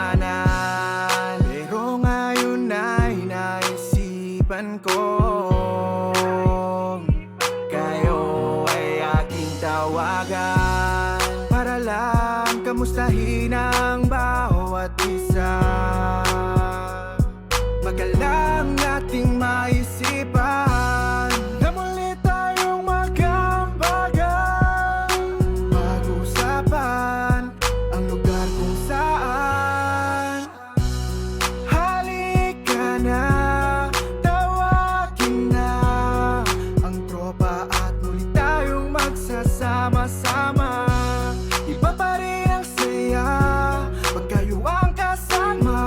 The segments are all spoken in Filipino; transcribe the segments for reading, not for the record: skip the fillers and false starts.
kasalanan. Pero ngayon ay naisipan ko, kayo ay aking tawagan para lang kamustahin ang bawat isa. Magalang nating maisipan na muli tayong magkambagan. Pag-usapan ang lugar kung saan. Halika na, tawagin na ang tropa at muli tayong magsasama-sama. Iba pa rin ang saya pag kayo ang kasama,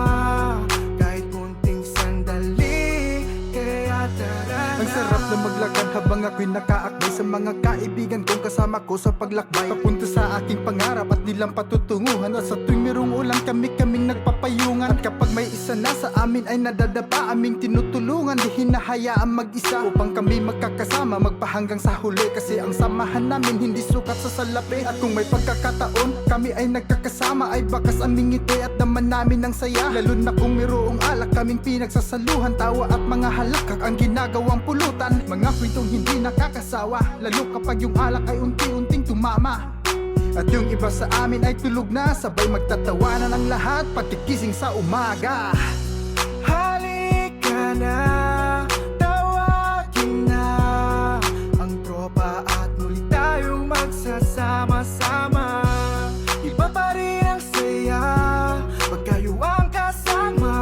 kahit munting sandali, kaya tara na. Ang sarap na maglakad habang ako'y nakaakbay sa mga kaibigan kong kasama ko sa paglakbay papunta sa aking pangarap at nilang patutunguhan. At sa tuwing merong ulan kaming nagpapayungan. At kapag may isa na sa amin ay nadadapa, aming tinutulungan, di hinahayaang mag-isa upang kami magkakasama magpahanggang sa huli. Kasi ang samahan namin hindi sukat sa salapi. At kung may pagkakataon kami ay nagkakasama, ay bakas aming ngiti at daman namin ang saya. Lalo na kung mayroong alak kaming pinagsasaluhan, tawa at mga halakak ang ginagawang pulutan. Mga kwentong hindi nakakasawa, lalo kapag yung alak ay unti-unting tumama. At yung iba sa amin ay tulog na, sabay magtatawanan ang lahat pagkikising sa umaga. Halika na, tawagin na ang tropa at muli tayong magsasama-sama. Iba pa rin ang saya pag kayo ang kasama,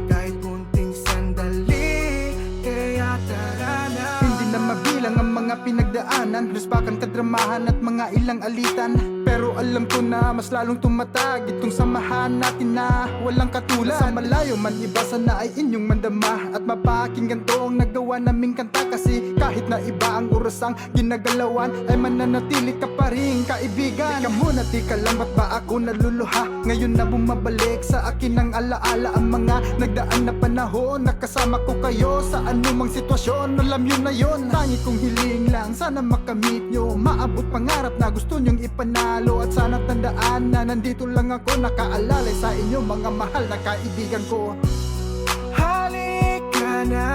kahit munting sandali, kaya tara na. Hindi na mabilang ang mga pinagdaanan, luspakan, kadramahan at mga ilang alitan. Pero alam ko na mas lalong tumatag itong samahan natin na walang katulad. Sa malayo man iba sana ay inyong mandama at mapakinggan to ang nagawa naming kanta. Kasi kahit na iba ang orasang ginagalawan, ay mananatili ka pa rin kaibigan. Tika muna, tika lang, ba't ba ako naluluha? Ngayon na bumabalik sa akin ang alaala, ang mga nagdaan na panahon. Nakasama ko kayo sa anumang sitwasyon, alam yun na yun. Tangi kong hiling lang, sana makamit nyo, maabot pangarap na gusto nyong ipanalo. At sana tandaan na nandito lang ako, nakaalalay sa inyo mga mahal na kaibigan ko. Halika na,